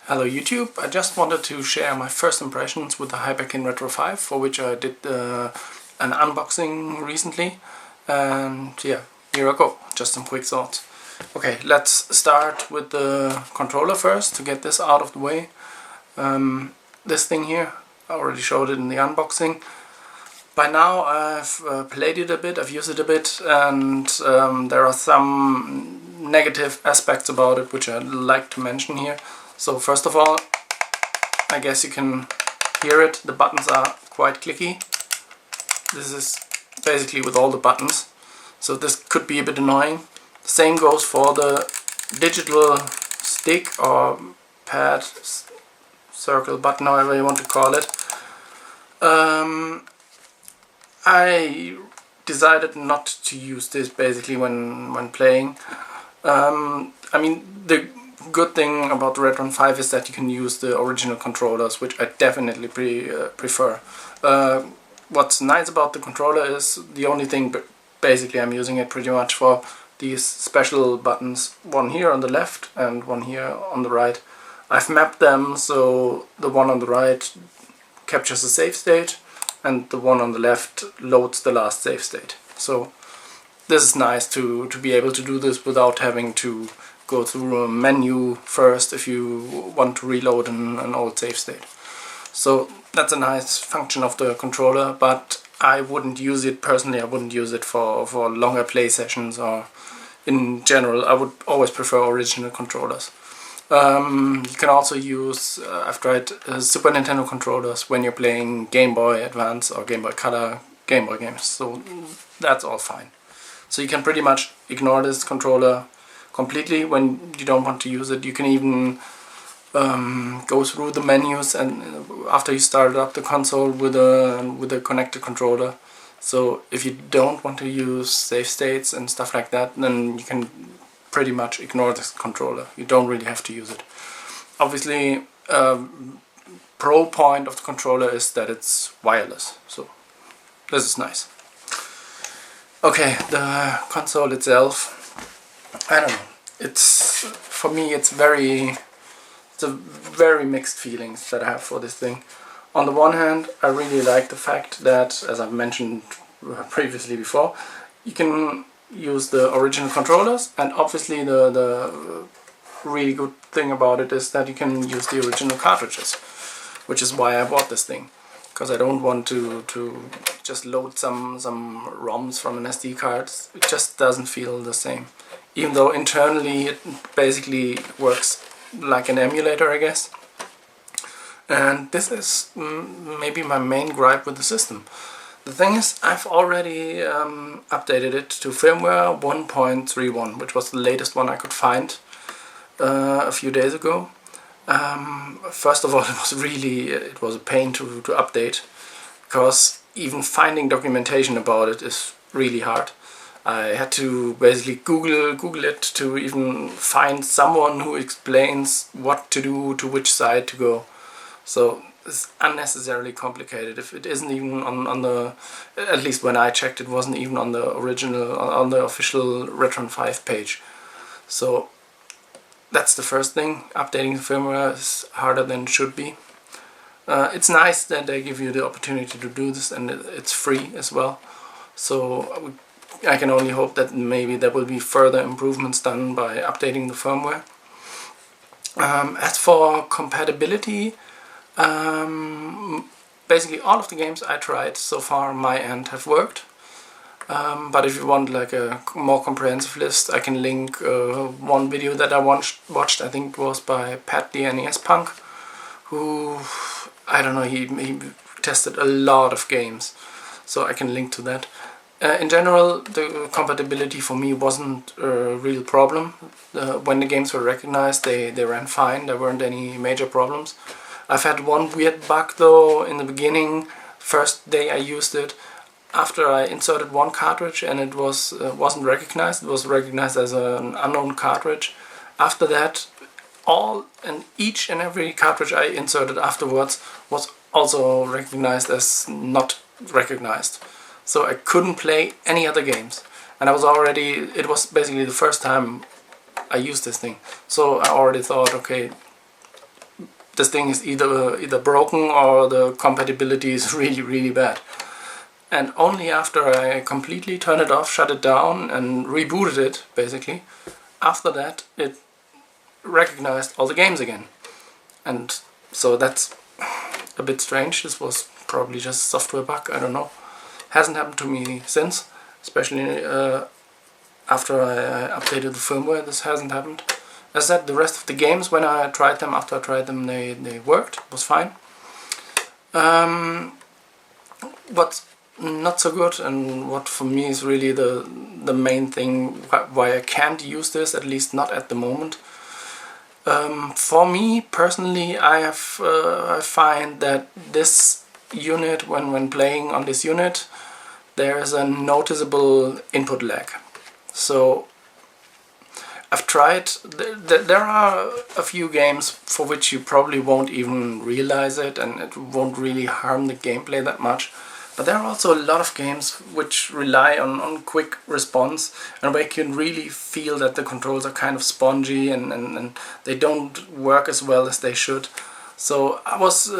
Hello YouTube, I just wanted to share my first impressions with the Hyperkin Retro 5, for which I did an unboxing recently, and yeah, here I go, just some quick thoughts. Okay, let's start with the controller first to get this out of the way. This thing here, I already showed it in the unboxing. By now I've played it a bit, I've used it a bit, and there are some negative aspects about it which I'd like to mention here. So first of all, I guess you can hear it, the buttons are quite clicky. This is basically with all the buttons, so this could be a bit annoying. The same goes for the digital stick or pad, circle button, however you want to call it. I decided not to use this basically when playing. I mean, the good thing about the Retron 5 is that you can use the original controllers, which I definitely prefer. What's nice about the controller is the only thing, but basically I'm using it pretty much for these special buttons, one here on the left and one here on the right. I've mapped them so the one on the right captures the save state and the one on the left loads the last save state. So this is nice to be able to do this without having to go through a menu first if you want to reload an old save state. So that's a nice function of the controller, but I wouldn't use it personally. I wouldn't use it for longer play sessions, or in general I would always prefer original controllers. You can also use, I've tried Super Nintendo controllers when you're playing Game Boy Advance or Game Boy Color Game Boy games, so that's all fine. So you can pretty much ignore this controller completely when you don't want to use it. You can even go through the menus and after you started up the console with a connected controller. So if you don't want to use save states and stuff like that, then you can pretty much ignore this controller. You don't really have to use it. Obviously, pro point of the controller is that it's wireless, so this is nice. Okay, the console itself, I don't know. For me, it's a very mixed feelings that I have for this thing. On the one hand, I really like the fact that, as I've mentioned previously before, you can use the original controllers, and obviously the really good thing about it is that you can use the original cartridges, which is why I bought this thing, because I don't want to just load some ROMs from an SD card. It just doesn't feel the same, even though internally it basically works like an emulator, I guess. And this is maybe my main gripe with the system. The thing is, I've already updated it to firmware 1.31, which was the latest one I could find a few days ago. First of all, it was a pain to update, because even finding documentation about it is really hard. I had to basically Google it to even find someone who explains what to do, to which side to go. So it's unnecessarily complicated. If it isn't even on the, at least when I checked, it wasn't even on the original, on the official Retron 5 page. So that's the first thing. Updating the firmware is harder than it should be. It's nice that they give you the opportunity to do this, and it's free as well. So I can only hope that maybe there will be further improvements done by updating the firmware. As for compatibility, basically all of the games I tried so far on my end have worked. But if you want like a more comprehensive list, I can link one video that I watched. I think it was by Pat the NES Punk, who, I don't know, he tested a lot of games, so I can link to that. In general, the compatibility for me wasn't a real problem. When the games were recognized, they ran fine. There weren't any major problems. I've had one weird bug though in the beginning, first day I used it. After I inserted one cartridge and it wasn't recognized, it was recognized as an unknown cartridge. After that, each and every cartridge I inserted afterwards was also recognized as not recognized. So I couldn't play any other games. And it was basically the first time I used this thing. So I already thought, okay, this thing is either broken or the compatibility is really bad. And only after I completely turned it off, shut it down and rebooted it, basically, after that it recognized all the games again. And so that's a bit strange. This was probably just a software bug, I don't know. Hasn't happened to me since, especially after I updated the firmware. This hasn't happened. As I said, the rest of the games, when I tried them, after I tried them, they worked, it was fine. What's not so good, and what for me is really the main thing why I can't use this, at least not at the moment. For me personally, I find that this unit, when playing on this unit, there is a noticeable input lag. So I've tried, there are a few games for which you probably won't even realize it, and it won't really harm the gameplay that much. But there are also a lot of games which rely on quick response, and where you can really feel that the controls are kind of spongy and they don't work as well as they should. So I was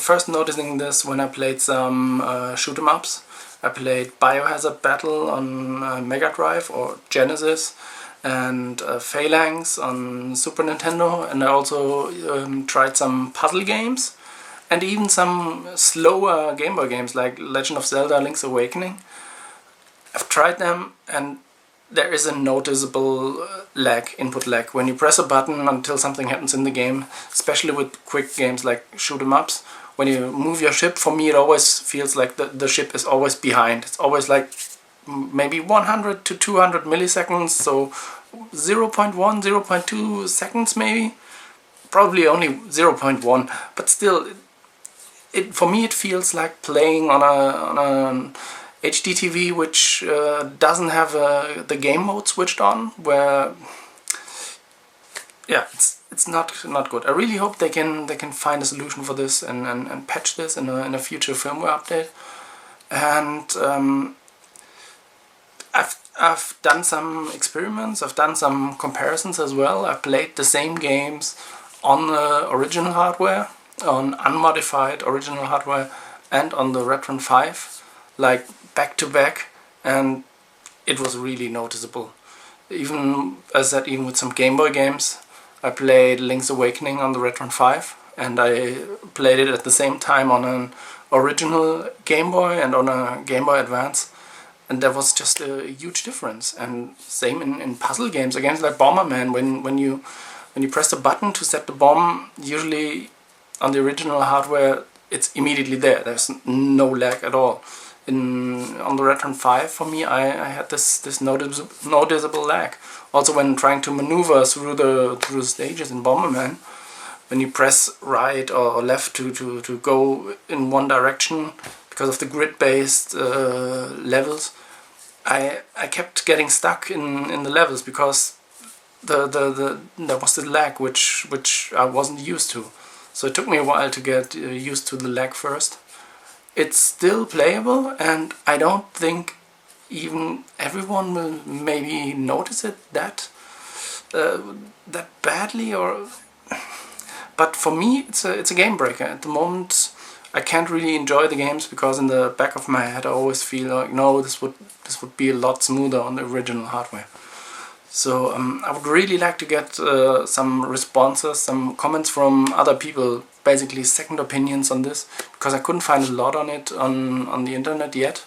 first noticing this when I played some shoot 'em ups. I played Biohazard Battle on Mega Drive or Genesis, and Phalanx on Super Nintendo, and I also tried some puzzle games. And even some slower Game Boy games like Legend of Zelda Link's Awakening. I've tried them, and there is a noticeable lag, input lag. When you press a button until something happens in the game, especially with quick games like shoot 'em ups, when you move your ship, for me it always feels like the ship is always behind. It's always like maybe 100 to 200 milliseconds, so 0.1, 0.2 seconds maybe. Probably only 0.1, but still, for me it feels like playing on an HD TV which doesn't have the game mode switched on, where yeah, it's not good. I really hope they can find a solution for this and patch this in a future firmware update. And I've done some experiments, I've done some comparisons as well. I've played the same games on the original hardware, on unmodified original hardware, and on the Retron 5, like back to back, and it was really noticeable. Even, as I said, even with some Game Boy games, I played Link's Awakening on the Retron 5, and I played it at the same time on an original Game Boy and on a Game Boy Advance, and there was just a huge difference. And same in puzzle games, games like Bomberman, when you press the button to set the bomb, usually on the original hardware it's immediately there. There's no lag at all. On the Retron 5, for me, I had this noticeable lag. Also when trying to maneuver through the stages in Bomberman, when you press right or left to go in one direction, because of the grid-based levels, I kept getting stuck in the levels because there was the lag which I wasn't used to. So it took me a while to get used to the lag first. It's still playable, and I don't think even everyone will maybe notice it that badly, but for me it's a game breaker. At the moment I can't really enjoy the games because in the back of my head I always feel like, no, this would be a lot smoother on the original hardware. So I would really like to get some responses, some comments from other people, basically second opinions on this, because I couldn't find a lot on it on the internet yet.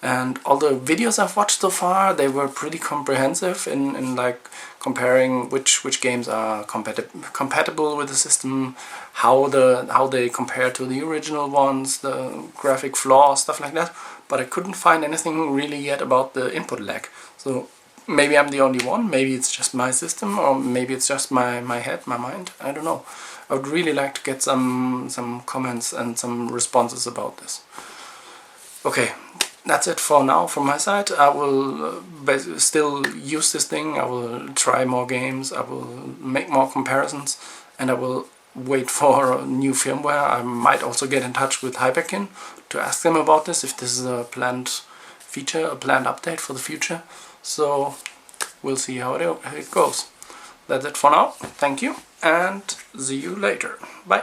And all the videos I've watched so far, they were pretty comprehensive in like comparing which games are compatible with the system, how they compare to the original ones, the graphic flaws, stuff like that. But I couldn't find anything really yet about the input lag. So maybe I'm the only one, maybe it's just my system, or maybe it's just my head, my mind, I don't know. I would really like to get some comments and some responses about this. Okay, that's it for now from my side. I will still use this thing, I will try more games, I will make more comparisons, and I will wait for a new firmware. I might also get in touch with Hyperkin to ask them about this, if this is a planned feature, a planned update for the future. So we'll see how it goes. That's it for now. Thank you and see you later. Bye.